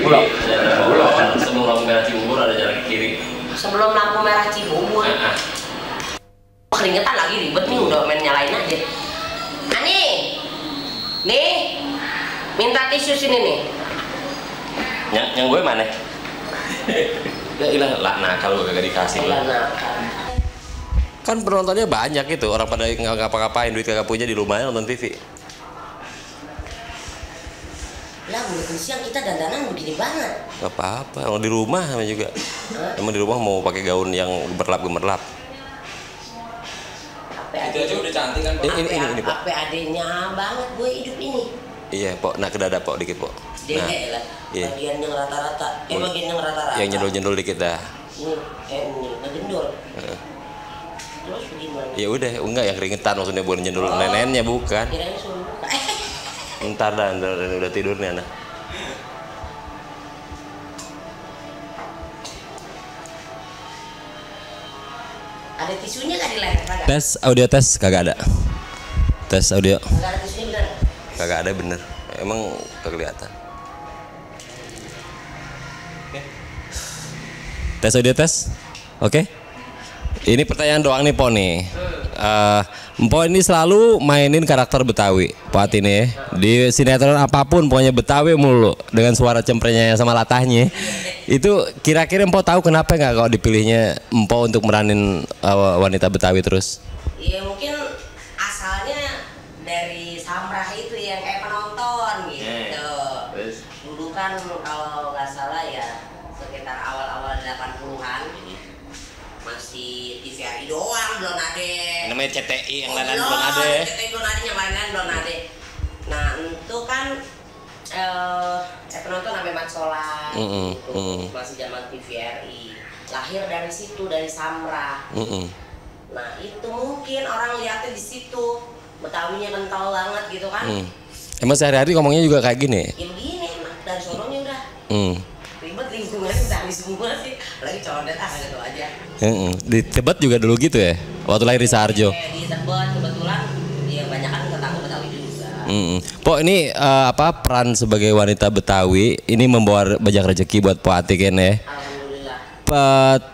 Bulog. Bulog. Sebelum lampu merah Cibubur ada jalan ke kiri. Sebelum lampu merah Cibubur. Keringetan lagi ribet nih, udah main nyalain aja. Ani, nih, minta tisu sini nih. Yang gue mana? Ya hilang lah, nah kalau gak dikasih lah. Kan penontonnya banyak itu, orang pada nggak ngapa-ngapain, duit kagak punya di rumahnya nonton TV. Lah, bukan siang kita dandanan begini banget. Gak apa-apa, orang di rumah sama juga. Emang di rumah mau pakai gaun yang gemerlap-gemerlap. Itu aja udah cantik kan, Pak? Ini Pak. APAD-nya banget gue hidup ini. Iya, Pok. Nah, ke dada, Pok, dikit, Pok. Nah, lah. Iya. Bagian yang rata-rata. Bagian yang rata-rata. Yang nyendol-nyendol dikit dah. Ini ngejendol. Terus gimana? Ya udah, enggak yang keringetan maksudnya bukan nyendol nenennya bukan. Kirain suruh buka. Ntar udah tidur nih anak. Ada tisunya nggak di leher? Tes audio tes kagak ada. Tes audio. Nggak ada tisunya bener? Kagak ada bener. Emang kelihatan. Tes audio tes. Oke. Ini pertanyaan doang nih Po nih. Empo ini selalu mainin karakter Betawi, Pak ini ya. Di sinetron apapun pokoknya Betawi mulu dengan suara cemprenya sama latahnya. Itu kira-kira Empo tahu kenapa nggak kalau dipilihnya Empo untuk meranin wanita Betawi terus? Iya mungkin asalnya dari Samrah itu yang kayak penonton gitu. Dulu kan kalau nggak salah ya sekitar awal-awal 80-an masih TVRI doang, belum ada. Namanya CTI yang lain belum ada. CTI belum ada, yang lain belum ada. Nah itu kan penonton sampai Mat Solar gitu, masih zaman TVRI. Lahir dari situ, dari Samrah. Nah itu mungkin orang lihatnya di situ, Betawinya kental banget gitu kan. Emang sehari-hari ngomongnya juga kayak gini? Ya begini, dari sononya udah. Ribet lingkungannya Betawi semua sih, lagi condet gitu aja. Di Tebet juga dulu gitu ya? Waktu lahir di Sarjo? Di Tebet kebetulan, ya banyak kan tetangga Betawi juga. Po ini apa peran sebagai wanita Betawi ini membawa banyak rezeki buat Po Ati kan ya? Alhamdulillah.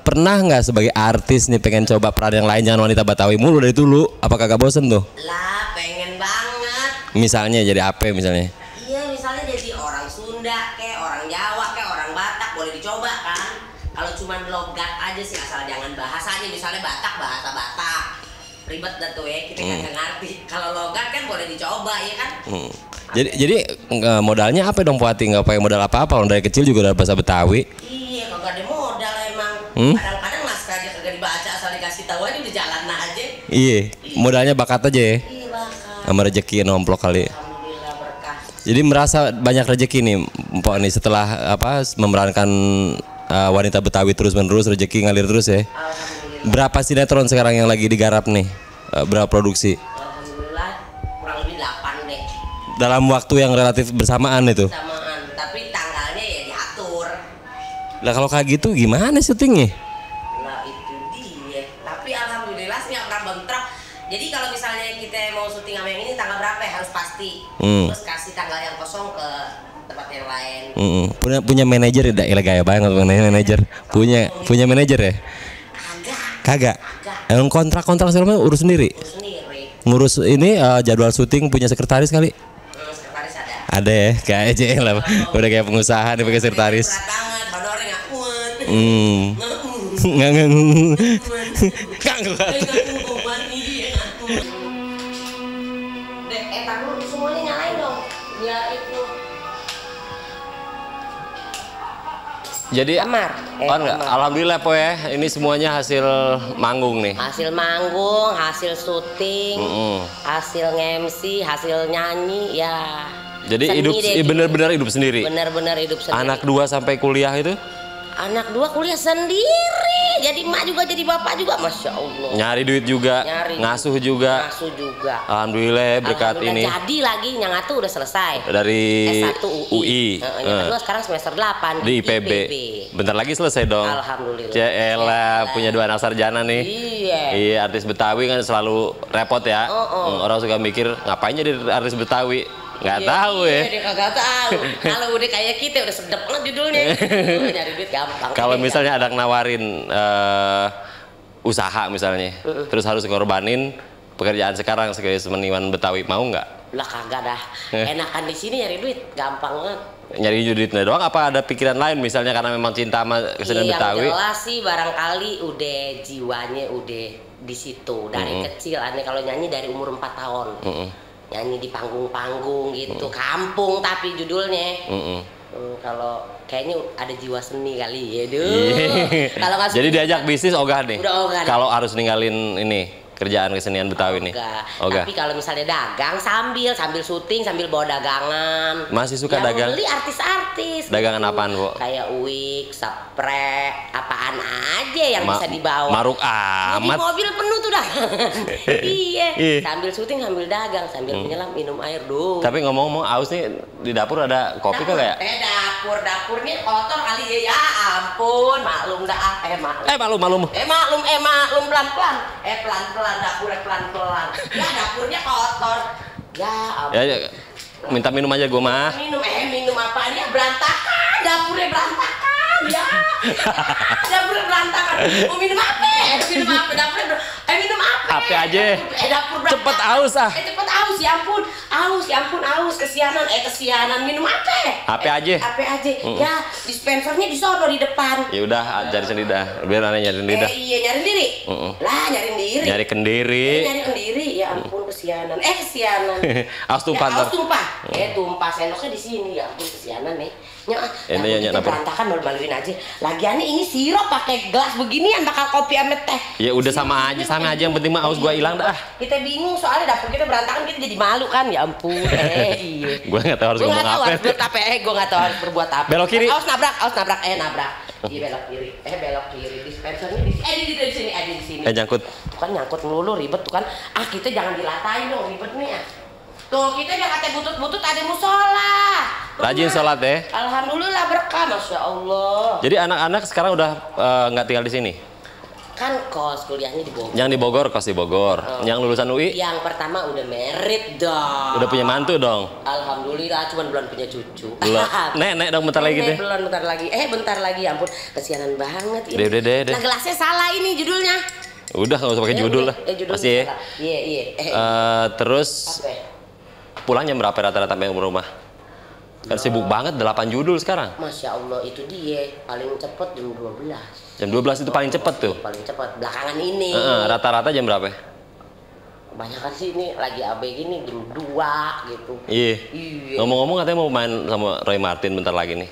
Pernah nggak sebagai artis nih pengen coba peran yang lain jangan wanita Betawi mulu dari dulu? Apa kagak bosen tuh? Lah pengen banget. Misalnya jadi apa misalnya? Iya misalnya jadi orang Sunda kayak orang Jawa kayak orang Batak boleh dicoba kan. Kalau cuma logat aja sih asal jangan bahasanya misalnya Batak bahasa Batak ribet dah tuh ya kita nggak ngerti. Kalau logat kan boleh dicoba ya kan. Jadi modalnya apa dong Po Ati? Nggak pakai modal apa-apa orang dari kecil juga udah bahasa Betawi. Iya kagak ada modal emang. Kadang-kadang naskah aja kagak dibaca asal dikasih tahu aja udah jalan aja. Iya modalnya bakat aja ya. Iya bakat. Sama rezeki nomplok kali. Alhamdulillah berkah. Jadi merasa banyak rezeki nih Mpok nih setelah apa memerankan wanita Betawi terus-menerus rezeki ngalir terus ya. Alhamdulillah. Berapa sinetron sekarang yang lagi digarap nih? Berapa produksi? Alhamdulillah kurang lebih 8 deh. Dalam waktu yang relatif bersamaan itu. Samaan, tapi tanggalnya ya diatur. Lah kalau kayak gitu gimana syutingnya? Nah itu dia. Tapi alhamdulillah sih nggak pernah bentrok. Jadi kalau misalnya kita mau syuting sama yang ini tanggal berapa ya harus pasti. Terus kasih tanggal yang kosong ke tempat yang lain. Punya manajer ya, gaya banget manajer. Punya manajer ya? Kagak. Yang kontrak segala macam urus sendiri. Urus sendiri. Ngurus ini jadwal syuting punya sekretaris kali? Sekretaris ada. Ada ya, kayak aja lah. Udah kayak pengusaha nih pakai sekretaris. Berat banget, badoornya nggak kuat. Nggak kuat. Tar dulu semuanya nyalain dong. Biar itu. Jadi enggak? Alhamdulillah Po ya, ini semuanya hasil manggung nih. Hasil manggung, hasil syuting, hasil nge-MC, hasil nyanyi ya. Jadi bener-bener hidup sendiri. Bener-bener hidup sendiri. Anak 2 sampai kuliah itu? Anak 2 kuliah sendiri. Jadi emak juga jadi bapak juga, masya Allah. Nyari duit juga, ngasuh juga. Ngasuh juga. Alhamdulillah berkat ini. Jadi lagi yang satu udah selesai. Dari S1 UI. Yang kedua sekarang semester 8 di IPB. Bentar lagi selesai dong. Alhamdulillah. Jaelah punya 2 anak sarjana nih. Iya, artis Betawi kan selalu repot ya. Orang suka mikir ngapain jadi artis Betawi. Nggak tahu ya. Dia kagak tahu. Kalau udah kayak kita udah sedep banget judulnya. Nyari duit gampang. Kalau misalnya ada nawarin usaha misalnya, terus harus ngorbanin pekerjaan sekarang sebagai seniman Betawi, mau nggak? Lah kagak dah. Enakan di sini nyari duit gampang banget. Nyari duitnya doang apa ada pikiran lain misalnya karena memang cinta sama kesenian Betawi? Yang jelas sih barangkali udah jiwanya udah di situ dari kecil. Aneh kalau nyanyi dari umur 4 tahun. Nyanyi di panggung-panggung gitu, kampung tapi judulnya. Kalau kayaknya ada jiwa seni kali ya, Kalau nggak jadi diajak bisnis ogah nih. Udah ogah. Kalau harus ninggalin ini kerjaan kesenian Betawi nih. Ogah. Tapi kalau misalnya dagang sambil syuting sambil bawa dagangan. Masih suka yang dagang? Beli artis-artis. Dagangan gitu. apaan, Bu? Kayak wig, spray, apaan aja yang bisa dibawa. Maruk Jadi amat. mobil penuh tuh dagangan. Iya. Sambil syuting sambil dagang sambil menyelam minum air dulu. Tapi ngomong-ngomong aus nih di dapur ada kopi kagak ya? Dapurnya kotor kali ya ampun maklum dah Maklum. maklum pelan-pelan dapurnya pelan-pelan ya dapurnya kotor ya ampun. Ya, minta minum aja gua mah. Minum apa ya berantakan dapurnya berantakan ya dapurnya berantakan mau minum apa dapurnya minum apa Apa aja dapur cepet aus ah. Cepet aus ya ampun aus kesianan minum apa aja ya dispensernya di sono di depan ya udah cari sendiri dah biar aneh nyari sendiri dah. Iya nyari sendiri lah nyari kendiri ya ampun kesianan aus tumpah ntar tumpah sendoknya di sini ya ampun kesianan nih ini kita berantakan malu-maluin aja lagiannya ini sirup pakai gelas beginian bakal kopi ame teh ya udah sama aja yang penting mah aus gua hilang dah. Kita bingung soalnya dapur kita berantakan kita jadi malu kan ya ampun iya gua nggak tahu harus ngomong apa gua nggak tahu harus berbuat apa belok kiri aus nabrak iya belok kiri dispensernya di sini nyangkut tuh kan nyangkut melulu ribet tuh kan kita jangan dilatain dong ribet nih ya tuh kita jangan kata butut ada musola rajin sholat ya alhamdulillah berkah masya Allah jadi anak-anak sekarang udah nggak tinggal di sini kan kos kuliahnya di Bogor yang di Bogor kos di Bogor yang lulusan UI yang pertama udah merit dong udah punya mantu dong alhamdulillah cuman belum punya cucu belum nenek dong bentar lagi deh belum bentar lagi ampun kesianan banget ini deh nah gelasnya salah ini judulnya udah nggak usah pakai judul lah masih ya iya terus pulang jam berapa rata-rata sampai rumah kan sibuk banget 8 judul sekarang masya Allah itu dia paling cepet jam 12 jam 12 itu paling cepet tuh paling cepet belakangan ini rata-rata jam berapa kebanyakan sih ini lagi AB gini jam 2 gitu iya ngomong-ngomong katanya mau main sama Roy Martin bentar lagi nih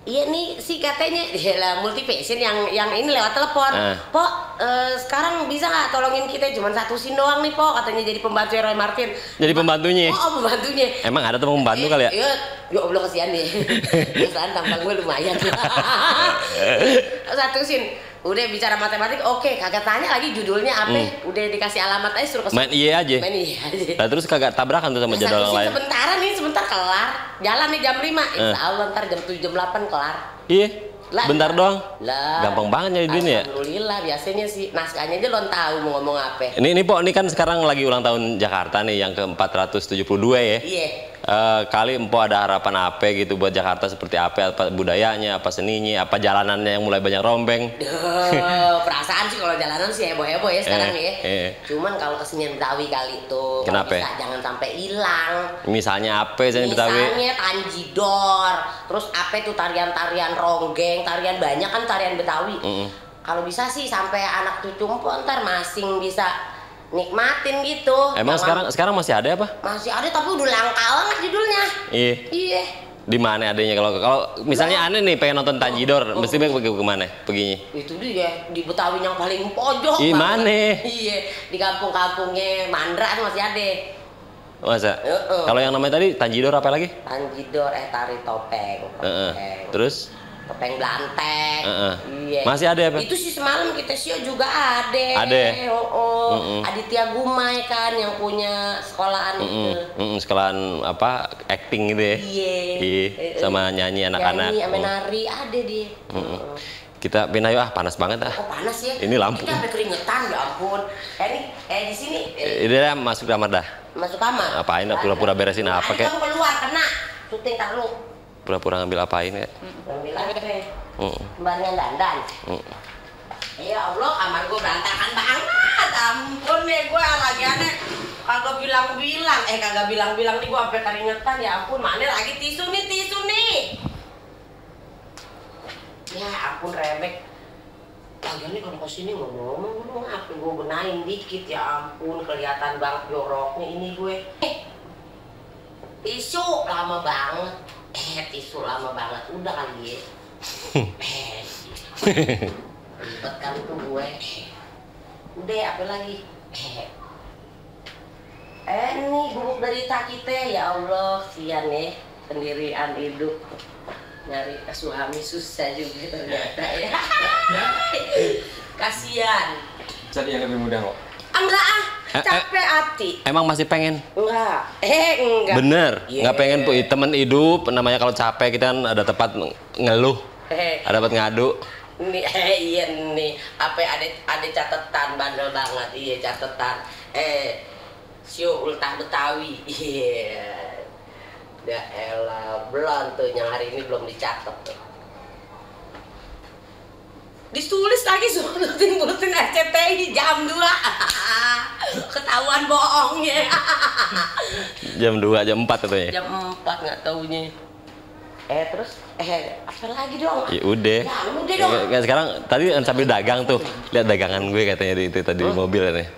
iya nih sih katanya lah multi passion yang ini lewat telepon Pok sekarang bisa nggak tolongin kita cuma 1 scene doang nih Pok katanya jadi pembantu Roy Martin jadi pembantunya pembantunya emang ada tuh pembantu kali ya ya Allah kasihan deh kasihan tampang gue lumayan 1 scene udah bicara matematik oke kagak tanya lagi judulnya apa udah dikasih alamat aja suruh main iya aja nah, terus kagak tabrakan tuh sama jadwal yang lain sebentar kelar jalan nih jam 5 insya Allah ntar jam 7 jam 8 kelar iya bentar doang lah gampang banget nyari duitnya ya alhamdulillah biasanya sih naskahnya aja lo tahu mau ngomong apa ini Pok ini kan sekarang lagi ulang tahun Jakarta nih yang ke 472 ya iya kali Empo ada harapan apa gitu buat Jakarta seperti apa budayanya, apa seninya, apa jalanannya yang mulai banyak rombeng? Perasaan sih kalau jalanan sih heboh-heboh ya sekarang ya. Cuman kalau kesenian Betawi kali itu kenapa? Bisa, jangan sampai hilang. Misalnya apa kesenian Betawi? Misalnya tanjidor, terus apa itu tarian-tarian ronggeng, tarian banyak kan tarian Betawi. Kalau bisa sih sampai anak cucu Empo ntar masing bisa nikmatin gitu. Emang sekarang masih ada apa? Masih ada tapi udah langka banget judulnya. Iya. Di mana adanya kalau misalnya aneh nih pengen nonton Tanjidor, mesti pergi kemana? Perginya? Itu dia di Betawi yang paling pojok. Di mana? Iya, di kampung-kampungnya Mandra tuh masih ada. Masa? Kalau yang namanya tadi Tanjidor apa lagi? Tanjidor tari topeng. Terus? Topeng Blanteng. Iya. Masih ada apa? Itu sih semalam kita sio juga ada. Ada. Aditya Gumai kan yang punya sekolahan itu. Sekolahan apa? Acting gitu ya. Iya. Sama nyanyi anak-anak. Nyanyi sama nari ada dia. Kita pindah yuk, panas banget Oh panas ya? Ini lampu. Kita sampai keringetan, ya ampun. Di sini. Ini dah masuk kamar dah. Masuk kamar. Apain? Pura-pura beresin apa kek? Kamu keluar kena. Syuting tar lu. Pura-pura ngambil apain ya? Ngambil apa? Kembarnya dandan. Ya Allah, kamar gue berantakan banget. Ampun nih, gue lagi aneh. Kagak bilang-bilang nih gue sampai keringetan. Ya ampun, mana lagi tisu nih. Ya ampun Rebek. Lagian nih kalau kesini ngomong-ngomong apa gue benahin dikit, ya ampun kelihatan banget joroknya ini gue. Tisu lama banget. Tisu lama banget. Udah kali ya. Ribet kan tuh gue. Udah apa lagi? Nih bubuk dari taki teh, ya Allah, sian ya, sendirian hidup. Nyari suami susah juga ternyata ya. Kasian. Jadi yang lebih mudah kok. Enggak capek hati. Emang masih pengen? Enggak. Enggak. Bener, nggak pengen temen hidup. Namanya kalau capek kita kan ada tempat ngeluh, ada tempat ngadu. Nih, iya nih. Apa ada catatan bandel banget. Iya catatan. Sio ultah Betawi. Iya. Ya elah, belum tuh yang hari ini belum dicatat tuh. Ditulis lagi bulutin RCTI jam 2. Ketahuan bohongnya. Jam 2, jam 4 katanya. Jam 4 nggak taunya. Terus apa lagi dong? Ya udah. Ya, udah dong. Kayak sekarang tadi sambil dagang tuh. Lihat dagangan gue katanya di itu tadi di mobil katanya.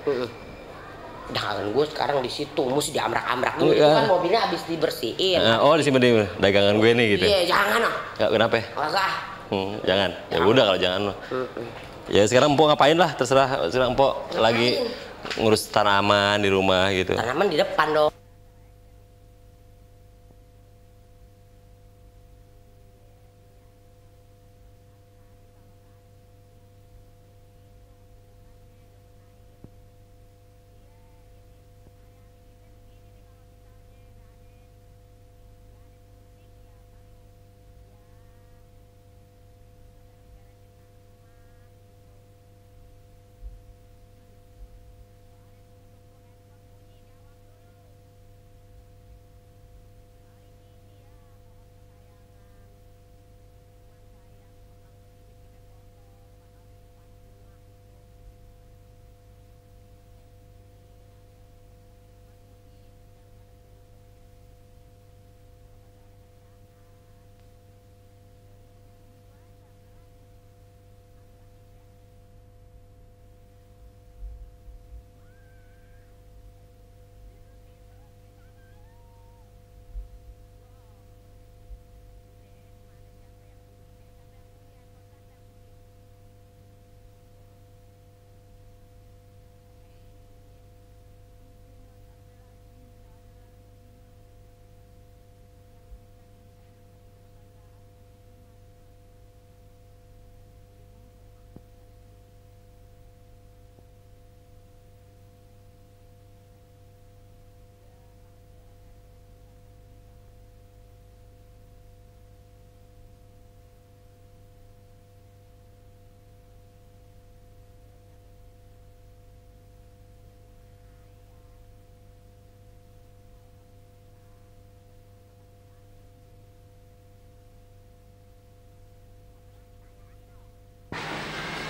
Dagangan gue sekarang di situ, mesti diamrak-amrak dulu. Itu kan mobilnya habis dibersihin. Oh, disimpan di dagangan gue nih gitu. Iya, jangan ah. Nggak, kenapa? Enggak. Jangan. Ya udah kalau jangan mah. Ya sekarang Empok ngapain lah, terserah. Sekarang Empok lagi ngurus tanaman di rumah gitu. Tanaman di depan dong.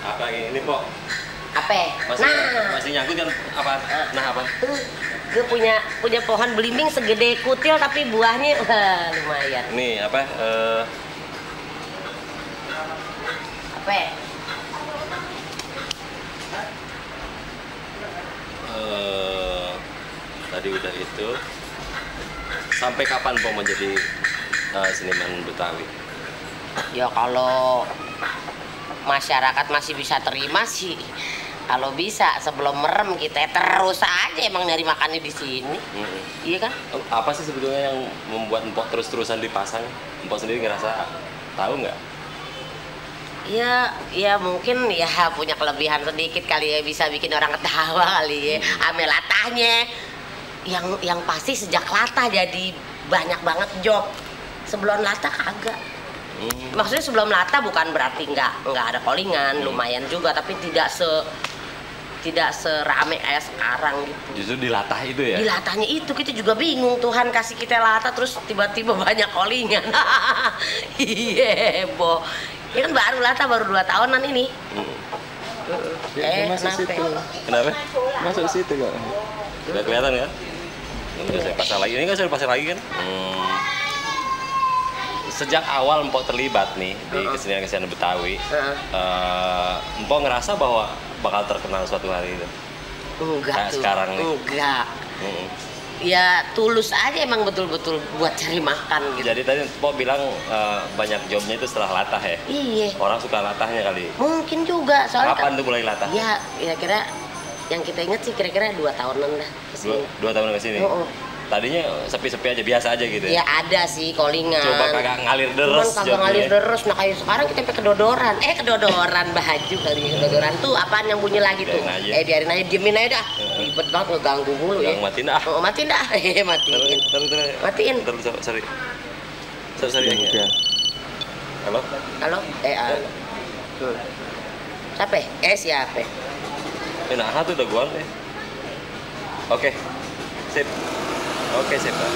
Apa ini Pok? Apa? Masih nyangkut kan apa? Apa? Gue punya pohon belimbing segede kutil tapi buahnya lumayan. Nih apa? Apa? Tadi udah itu. Sampai kapan Pok mau jadi seniman Betawi? Ya kalau masyarakat masih bisa terima sih, kalau bisa sebelum merem kita terus aja emang nyari makannya di sini. Iya kan? Apa sih sebetulnya yang membuat Empok terus-terusan dipasang? Empok sendiri ngerasa tahu nggak? Ya mungkin ya punya kelebihan sedikit kali ya, bisa bikin orang ketawa kali ya. Ame latahnya yang pasti sejak latah jadi banyak banget job. Sebelum latah kagak. Maksudnya sebelum Lata bukan berarti nggak ada callingan, lumayan juga, tapi tidak serame kayak sekarang gitu. Justru di latah itu ya? Di latahnya itu kita juga bingung, Tuhan kasih kita latah terus tiba-tiba banyak callingan. Iya, boh. Ini kan baru latah, baru 2 tahunan ini. Masuk situ. Kenapa? Masuk situ kok. Udah kelihatan kan? Udah saya pasang lagi, ini kan sudah pasang lagi kan? Sejak awal Empok terlibat nih di kesenian-kesenian Betawi, Empok ngerasa bahwa bakal terkenal suatu hari itu? Enggak Kayak tuh. sekarang nih? Enggak. Ya tulus aja emang betul-betul buat cari makan gitu. Jadi tadi Empok bilang banyak jobnya itu setelah latah ya? Iya. Orang suka latahnya kali? Mungkin juga soalnya. Kapan tuh mulai latah? Ya kira-kira yang kita inget sih kira-kira 2 tahunan dah kesini. 2 tahun ke sini? Tadinya sepi-sepi aja, biasa aja gitu ya? Ada sih callingan. Coba kagak ngalir deres. Cuman kagak ngalir deres. Nah kayak sekarang kita sampai kedodoran. Kedodoran baju kali. Kedodoran tuh apaan yang bunyi lagi tuh? Biarin aja, diemin aja dah. Ribet banget ngeganggu mulu ya. Matiin dah. Matiin dah. Matiin. Matiin. Sorry aja. Halo? Halo? Siapa? Siapa? Nah, tuh udah gua deh. Oke. Sip. Oke, sip, Pak.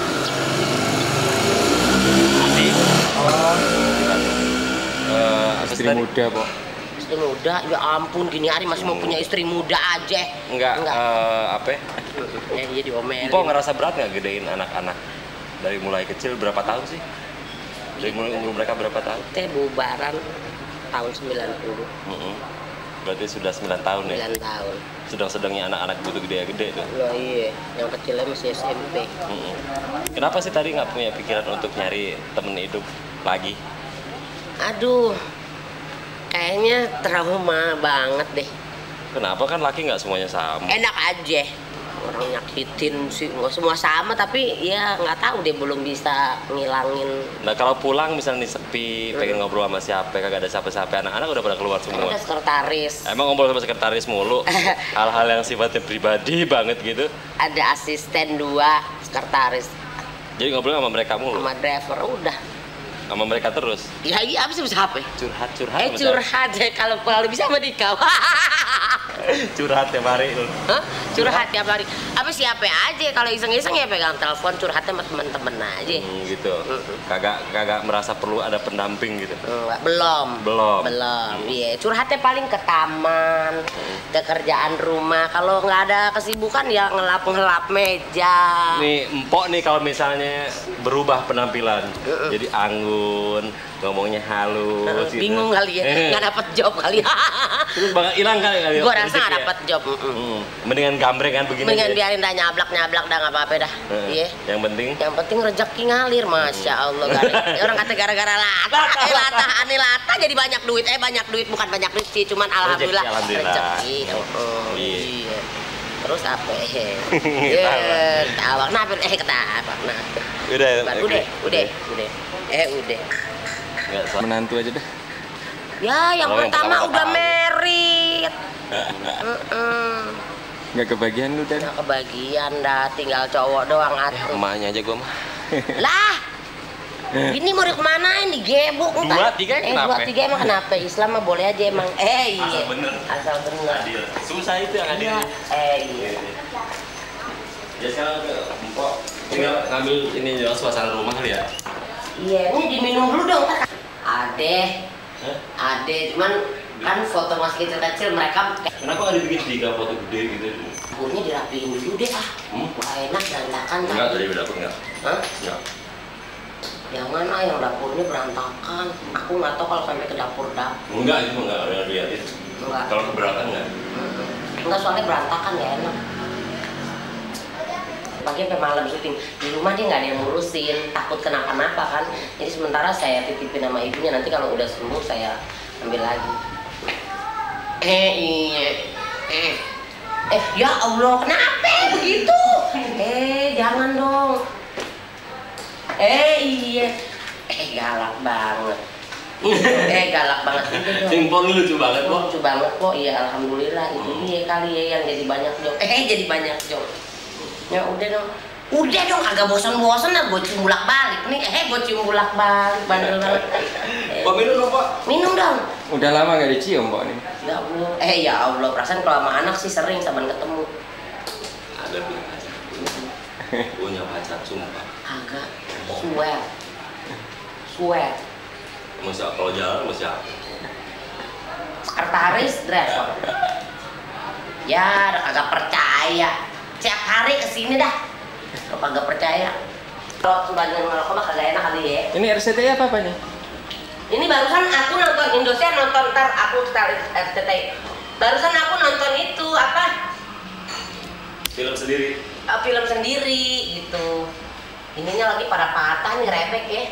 Istri muda, Pok. Istri muda? Ya ampun, gini hari masih mau punya istri muda aja. Enggak. Apa ya? Iya diomelin. Empok ngerasa berat nggak gedein anak-anak? Dari mulai kecil berapa tahun sih? Dari mulai umur mereka berapa tahun? Teh bubaran tahun 90. Berarti sudah 9 tahun ya? 9 tahun. Sedang-sedangnya anak-anak butuh gede-gede tuh. Loh iya, yang kecilnya masih SMP. Kenapa sih tadi nggak punya pikiran untuk nyari temen hidup lagi? Aduh, kayaknya trauma banget deh. Kenapa? Kan laki nggak semuanya sama. Enak aja. Orang nyakitin sih, nggak semua sama, tapi ya nggak tahu deh, belum bisa ngilangin. Nah kalau pulang misalnya nih sepi, pengen ngobrol sama siapa, kagak ada siapa-siapa, anak-anak udah pada keluar semua. Ada sekretaris. Emang ngobrol sama sekretaris mulu? Hal-hal yang sifatnya pribadi banget gitu? Ada asisten 2, sekretaris. Jadi ngobrol sama mereka mulu? Sama driver, udah. Sama mereka terus? Ya iya, apa sih bisa apa? Curhat. Curhat ya, kalau bisa sama Dika. Curhat tiap hari lu? Hah? Curhat tiap hari. Apa siapa aja, kalau iseng-iseng ya pegang telepon, curhatnya sama temen-temen aja. Gitu. Kagak merasa perlu ada pendamping gitu? Belum. Iya, curhatnya paling ke taman, ke kerjaan rumah. Kalau nggak ada kesibukan ya ngelap meja. Nih Empok nih kalau misalnya berubah penampilan, jadi anggun, ngomongnya halus gitu. Bingung kali ya, nggak dapet job kali. Terus bakal hilang kali. Gue rasa nggak dapet job. Mendingan gambreng kan begini. Mendingan biarin dah nyablak dah, nggak apa-apa dah. Iya. Yang penting rezeki ngalir, masya Allah. Orang kata gara-gara lata jadi banyak duit. Banyak duit, bukan banyak duit sih, cuman alhamdulillah rezeki. Iya. Terus apa? Ketawa. Kenapa? Ketawa. Udah. Menantu aja dah. Ya, yang pertama udah merit. Nggak kebagian lu, Dan? Nggak kebagian dah, tinggal cowok doang atuh. emaknya aja gua mah. Lah, ini mau kemana ini? Gebuk Dua, tiga kenapa? 2, 3 emang kenapa? Islam mah boleh aja emang. Iya. Asal bener. Adil. Susah itu yang adil. Iya. Ya sekarang Empok tinggal ngambil ini juga suasana rumah kali ya. Iya, ini diminum dulu dong. Ade, cuman kan foto masih kecil-kecil mereka. Kenapa nggak dibikin 3 foto gede gitu? Dapurnya dirapiin dulu deh Wah enak berantakan. Enggak, dari dapur enggak? Hah? Enggak. Jangan yang dapurnya berantakan. Aku nggak tahu kalau sampai ke dapur. Enggak, itu enggak ada liatin. Enggak. Kalau keberatan enggak? Enggak, soalnya berantakan ya enak. Pagi sampai malam syuting di rumah, dia nggak ada yang ngurusin, takut kenapa-napa kan. Jadi sementara saya titipin sama ibunya, nanti kalau udah sembuh saya ambil lagi. Iya. Ya Allah, kenapa begitu? Jangan dong. Iya. Galak banget. Galak banget juga dong. Simpon lucu banget kok. Lucu banget kok. Iya, alhamdulillah itu dia kali ya yang jadi banyak job. Jadi banyak job. Ya udah dong, agak bosan-bosan lah gue cium bolak-balik nih. Gue cium bolak-balik, bandel banget. Pak minum dong Pak. Minum dong. Udah lama gak dicium Pak nih? Ya Allah. Ya Allah, perasaan kalau sama anak sih sering sama ketemu. Ada punya pacar. Punya pacar sumpah. Agak swear. Swear. Masih kalau jalan masih apa? Sekretaris driver. Ya, agak percaya. Setiap hari kesini dah. Kalau kagak percaya. Kalau sebagian ngerokok mah kagak enak kali ya. Ini RCTI apa nih? Ini barusan aku nonton Indosiar, nonton ntar aku setel RCTI. Barusan aku nonton itu apa? Film sendiri. Film sendiri gitu. Ininya lagi pada patah nih, rebek ya.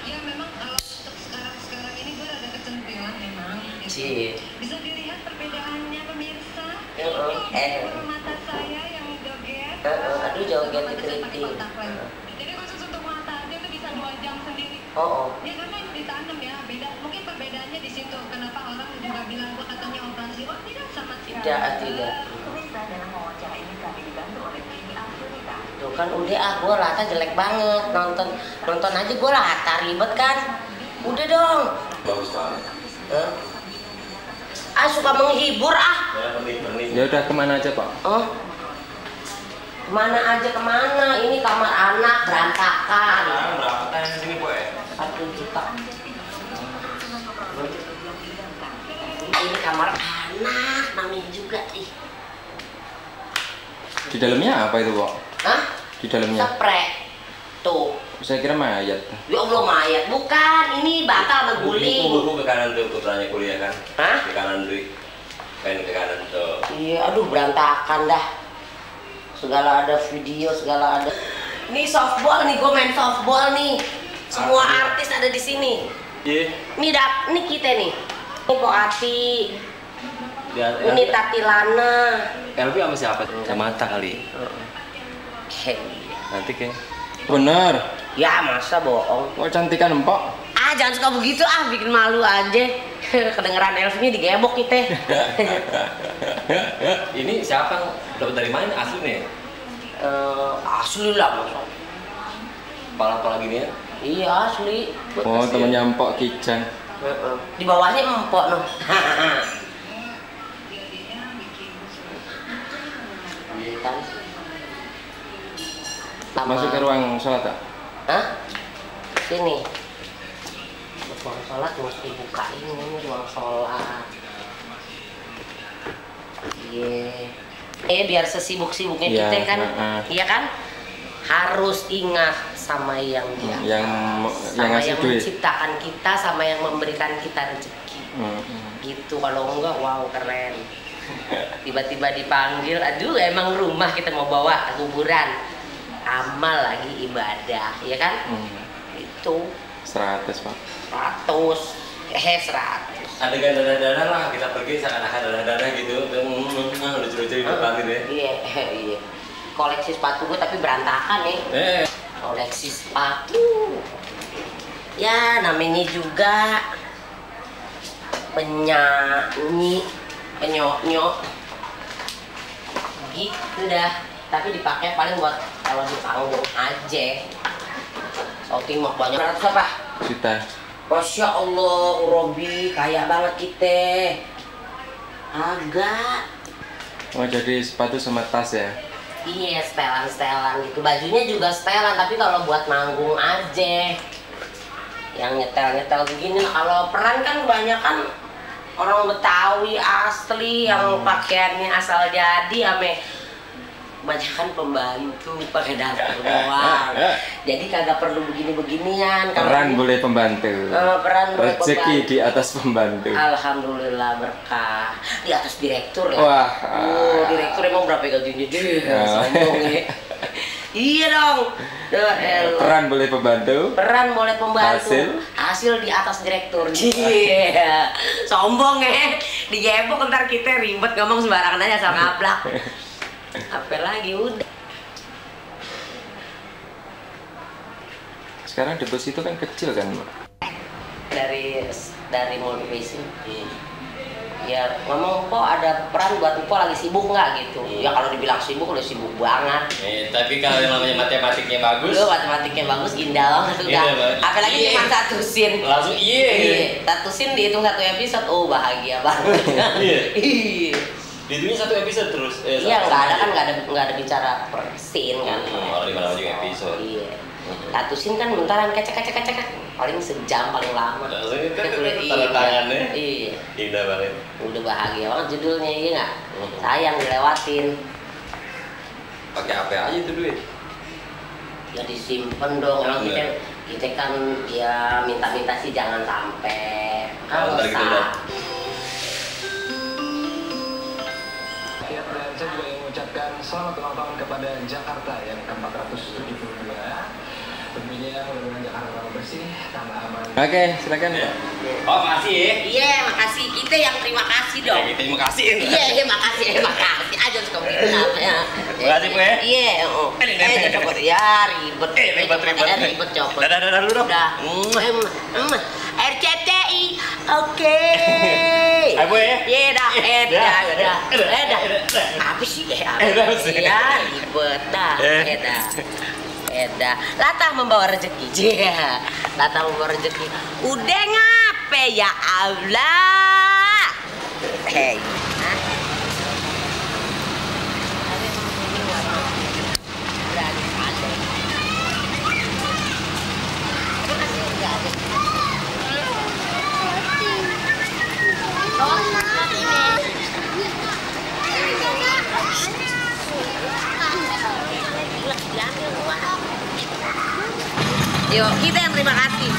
Ya memang kalau untuk sekarang ini gue ada kecenderungan memang gitu. Cie. Bisa dilihat perbedaannya pemirsa. Bulu mata saya yang joget. Aduh joget Mata saya pakai dikritik. kontak lens. Jadi khusus untuk mata aja tuh bisa 2 jam sendiri. Oh. Ya karena itu ditanam ya, beda. Mungkin perbedaannya di situ. Kenapa orang juga bilang gua katanya operasi? Oh tidak sama sekali. Tidak. Pemirsa dalam wawancara ini kami dibantu oleh tim Afrika. Tuh kan udah gue lata jelek banget nonton aja gue lata ribet kan. Udah dong. Bagus banget. Suka menghibur ah. Ya pernik. Ya udah kemana aja Pak? Kemana aja kemana? Ini kamar anak berantakan. Sekarang berapa tanya di sini Pak ya? 1 juta. Ini kamar anak namanya juga ih. Di dalamnya apa itu Pak? Hah? Di dalamnya? Spray. Tuh. Saya kira mayat. Ya Allah mayat. Bukan. Ini bantal sama guling. Buku ke kanan tuh putranya kuliah kan? Hah? Ke kanan dulu. Pengen ke kanan tuh. Iya, aduh berantakan dah. Segala ada video, segala ada. Ini softball nih, gue main softball nih. Semua artis ada di sini. Iya. Ini kita nih. Ini Po Ati. Ini Tatilana. LP sama siapa? Kacamata kali. Nanti kayak. Bener. Ya masa bohong. Kok cantikan Empok? Jangan suka begitu bikin malu aja. Kedengeran elfnya digebok kita. Ini siapa? Dapat dari mana? Asli nih? Asli lah masa. Pala-pala gini ya? Iya asli. Oh temennya Empok Kijang. Di bawahnya empok noh. Kan. Masuk ke ruang sholat tak? Hah? Sini. Ruang sholat mesti buka ini ruang sholat. Iya. Biar sesibuk-sibuknya Iya, kita kan, iya kan? Harus ingat sama yang dia, sama yang duit. menciptakan kita, sama yang memberikan kita rezeki. Gitu. Kalau enggak, wow keren. Tiba-tiba dipanggil, aduh emang rumah kita mau bawa kuburan. Amal lagi ibadah, ya kan? Itu 100 Pak. 100. Adegan darah-darah lah, kita pergi seakan-akan darah-darah gitu. Lucu-lucu itu kali deh. Iya. Koleksi sepatu gue tapi berantakan nih. Koleksi sepatu. Ya namanya juga penyanyi, penyok-nyok. Gitu dah. Tapi dipakai paling buat kalau di panggung aja. Shouting mah banyak. Berapa apa? Juta. Masya Allah, Robi kaya banget kita. Agak. Oh jadi sepatu sama tas ya? Iya, setelan-setelan gitu. Bajunya juga setelan, tapi kalau buat manggung aja. Yang nyetel-nyetel begini. Kalau peran kan kebanyakan orang Betawi asli yang pakaiannya asal jadi ame kebanyakan pembantu pakai dapur doang. Jadi kagak perlu begini-beginian. Peran boleh pembantu. Peran boleh Rezeki pembantu. di atas pembantu. Alhamdulillah berkah. Di atas direktur ya. Wah. Direktur emang berapa gajinya dia? Sombong ya. Iya dong. Peran boleh pembantu. Peran boleh pembantu. Hasil di atas direktur. Iya. Sombong ya. Digebok ntar kita ribet ngomong sembarangan aja asal ngablak. Apa lagi udah. Sekarang deposito kan kecil kan Mbak? Dari multifacing. ya ngomong kok ada peran buat Mpo lagi sibuk nggak gitu. Ya kalau dibilang sibuk udah sibuk banget. Tapi kalau yang namanya matematiknya bagus, matematiknya bagus, indah banget udah. Apalagi cuma satu scene. Langsung Satu scene dihitung satu episode, oh bahagia banget. Iya. Dihitungnya satu episode terus. Iya nggak ada bicara per scene kan. Kalau di mana juga episode. Iya. Satu scene kan bentaran kecek paling sejam paling lama. Tanda tangannya. Iya. Indah banget. Udah bahagia banget judulnya, iya nggak? Sayang dilewatin. Pakai apa aja tuh duit? Ya disimpan dong. Emang kita kan ya minta sih jangan sampai. Kalau sah. Dan saya juga ingin mengucapkan selamat ulang tahun kepada Jakarta yang ke-472. Tentunya mudah-mudahan Jakarta bersih, tanah aman. Oke, silakan Pak. Oh, makasih ya. Iya, makasih. Kita yang terima kasih dong. Kita terima kasih. Iya, makasih. Aja suka begitu ya. Makasih, Bu ya. Iya, copot ya, ribet. Ribet copot. Dadah dulu dong. Udah. RCTI. Oke. Ayo ya. Iya dah. Apa sih? Ya, ribet dah. Latah membawa rezeki. Latah membawa rezeki. Udah ngape ya Allah. Hei. Yuk, kita yang terima kasih.